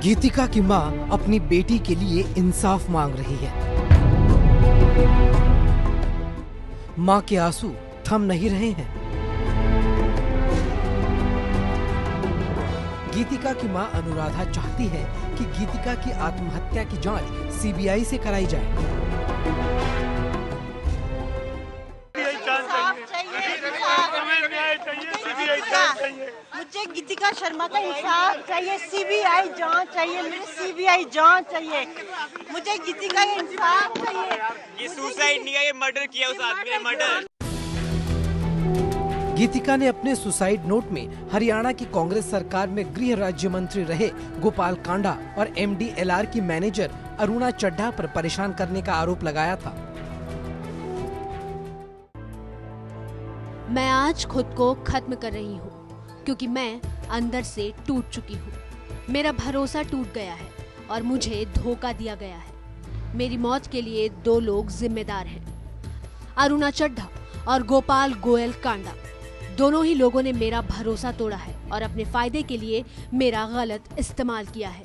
गीतिका की मां अपनी बेटी के लिए इंसाफ मांग रही है। मां के आंसू थम नहीं रहे हैं। गीतिका की मां अनुराधा चाहती है कि गीतिका की आत्महत्या की जांच सीबीआई से कराई जाए। मुझे गीतिका शर्मा का इंसाफ चाहिए, सीबीआई जांच चाहिए, मुझे सीबीआई जांच चाहिए, मुझे गीतिका का इंसाफ चाहिए। ये सुसाइड नहीं है, ये मर्डर किया उस आदमी ने, मर्डर। गीतिका ने अपने सुसाइड नोट में हरियाणा की कांग्रेस सरकार में गृह राज्य मंत्री रहे गोपाल कांडा और MDLR की मैनेजर अरुणा चड्ढा पर परेशान करने का आरोप लगाया था। मैं आज खुद को खत्म कर रही हूँ क्योंकि मैं अंदर से टूट चुकी हूँ। मेरा भरोसा टूट गया है और मुझे धोखा दिया गया है। मेरी मौत के लिए 2 लोग जिम्मेदार हैं, अरुणा चड्ढा और गोपाल गोयल कांडा। दोनों ही लोगों ने मेरा भरोसा तोड़ा है और अपने फायदे के लिए मेरा गलत इस्तेमाल किया है।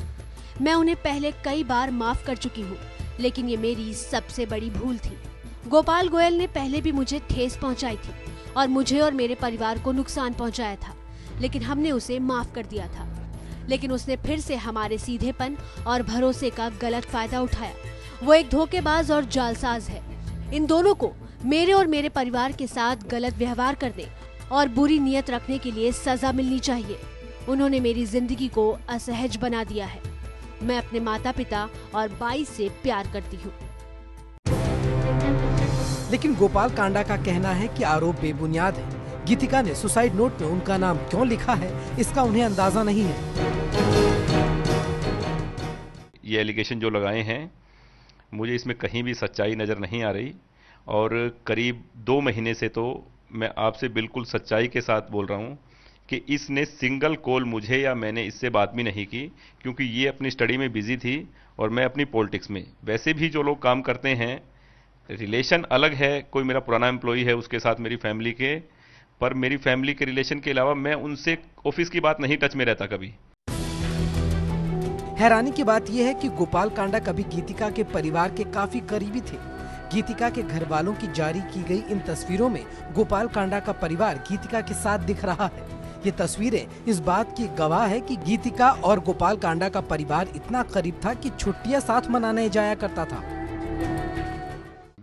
मैं उन्हें पहले कई बार माफ कर चुकी हूँ, लेकिन ये मेरी सबसे बड़ी भूल थी। गोपाल गोयल ने पहले भी मुझे ठेस पहुंचाई थी और मुझे और मेरे परिवार को नुकसान पहुंचाया था, लेकिन हमने उसे माफ कर दिया था। लेकिन उसने फिर से हमारे सीधेपन और भरोसे का गलत फायदा उठाया। वो एक धोखेबाज और जालसाज है। इन दोनों को मेरे और मेरे परिवार के साथ गलत व्यवहार करने और बुरी नीयत रखने के लिए सजा मिलनी चाहिए। उन्होंने मेरी जिंदगी को असहज बना दिया है। मैं अपने माता पिता और बाई से प्यार करती हूँ। लेकिन गोपाल कांडा का कहना है कि आरोप बेबुनियाद है। गीतिका ने सुसाइड नोट में उनका नाम क्यों लिखा है, इसका उन्हें अंदाजा नहीं है। ये एलिगेशन जो लगाए हैं, मुझे इसमें कहीं भी सच्चाई नजर नहीं आ रही और करीब 2 महीने से तो मैं आपसे बिल्कुल सच्चाई के साथ बोल रहा हूँ कि इसने सिंगल कॉल मुझे या मैंने इससे बात भी नहीं की, क्योंकि ये अपनी स्टडी में बिजी थी और मैं अपनी पॉलिटिक्स में। वैसे भी जो लोग काम करते हैं, रिलेशन अलग है, कोई मेरा पुराना एम्प्लॉई है उसके साथ मेरी फैमिली के, पर मेरी फैमिली के रिलेशन के अलावा मैं उनसे ऑफिस की बात नहीं टच में रहता कभी। हैरानी की बात यह है कि गोपाल कांडा कभी गीतिका के परिवार के काफी करीबी थे। गीतिका के घर वालों की जारी की गई इन तस्वीरों में गोपाल कांडा का परिवार गीतिका के साथ दिख रहा है। ये तस्वीरें इस बात की गवाह है कि गीतिका और गोपाल कांडा का परिवार इतना करीब था कि छुट्टियां साथ मनाने जाया करता था।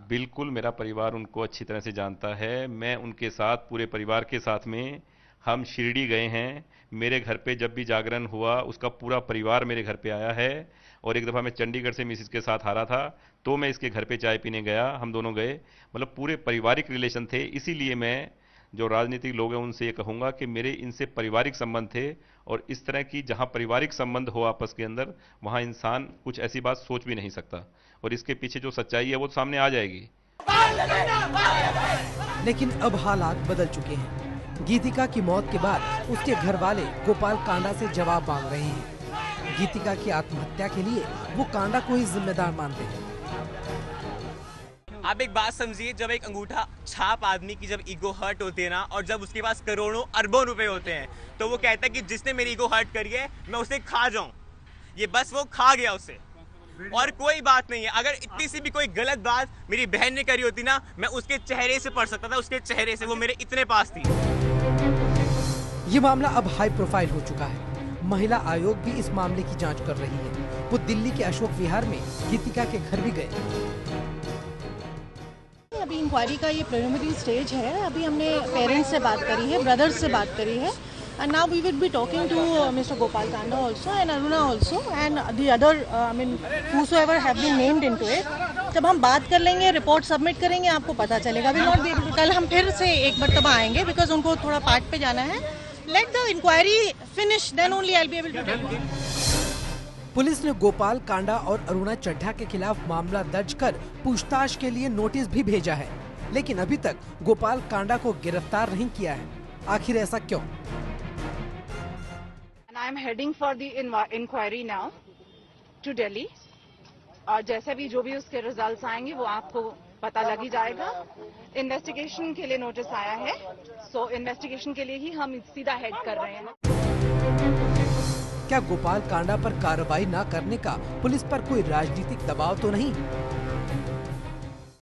बिल्कुल मेरा परिवार उनको अच्छी तरह से जानता है। मैं उनके साथ, पूरे परिवार के साथ में हम शिरडी गए हैं। मेरे घर पे जब भी जागरण हुआ उसका पूरा परिवार मेरे घर पे आया है। और एक दफ़ा मैं चंडीगढ़ से मिसिस के साथ आ रहा था तो मैं इसके घर पे चाय पीने गया, हम दोनों गए। मतलब पूरे पारिवारिक रिलेशन थे। इसीलिए मैं जो राजनीतिक लोग हैं उनसे ये कहूँगा कि मेरे इनसे पारिवारिक संबंध थे, और इस तरह की जहाँ पारिवारिक संबंध हो आपस के अंदर, वहाँ इंसान कुछ ऐसी बात सोच भी नहीं सकता, और इसके पीछे जो सच्चाई है वो सामने आ जाएगी। लेकिन अब हालात बदल चुके हैं। गीतिका की मौत के बाद उसके घर वाले गोपाल कांडा से जवाब मांग रहे हैं। गीतिका की आत्महत्या के लिए वो कांडा को ही जिम्मेदार मानते हैं। आप एक बात समझिए, जब एक अंगूठा छाप आदमी की जब ईगो हर्ट होती है ना, और जब उसके पास करोड़ों अरबों रुपए होते हैं, तो वो कहता है कि जिसने मेरी ईगो हर्ट करी है मैं उसे खा जाऊं। ये बस वो खा गया उसे, और कोई बात नहीं है। अगर इतनी सी भी कोई गलत बात मेरी बहन ने करी होती ना, मैं उसके चेहरे से पढ़ सकता था, उसके चेहरे से। वो मेरे इतने पास थी। ये मामला अब हाई प्रोफाइल हो चुका है। महिला आयोग भी इस मामले की जांच कर रही है। वो दिल्ली के अशोक विहार में गीतिका के घर भी गए। अभी इंक्वायरी का ये प्रिलिमिनरी स्टेज है। अभी हमने पेरेंट्स से बात करी है, ब्रदर्स से बात करी है, and now we will be talking to Mr. Gopal Kanda also and Aruna also and the other whosoever have been named into it. जब हम बात कर लेंगे, रिपोर्ट सबमिट करेंगे, आपको पता चलेगा। We'll not be able to, कल हम फिर से एक मरतबा आएंगे बिकॉज उनको थोड़ा पार्ट पे जाना है। Let the inquiry finish, then only I'll be able to tell you. Police ने गोपाल कांडा और अरुणा चड्ढा के खिलाफ मामला दर्ज कर पूछताछ के लिए नोटिस भी भेजा है, लेकिन अभी तक गोपाल कांडा को गिरफ्तार नहीं किया है। आखिर ऐसा क्यों? I am heading for the inquiry now to Delhi, और जैसे भी जो भी उसके रिजल्ट्स आएंगे वो आपको पता लग ही जाएगा। इन्वेस्टिगेशन के लिए नोटिस आया है, सो इन्वेस्टिगेशन के लिए ही हम सीधा हेड कर रहे हैं। क्या गोपाल कांडा पर कार्रवाई न करने का पुलिस पर कोई राजनीतिक दबाव तो नहीं?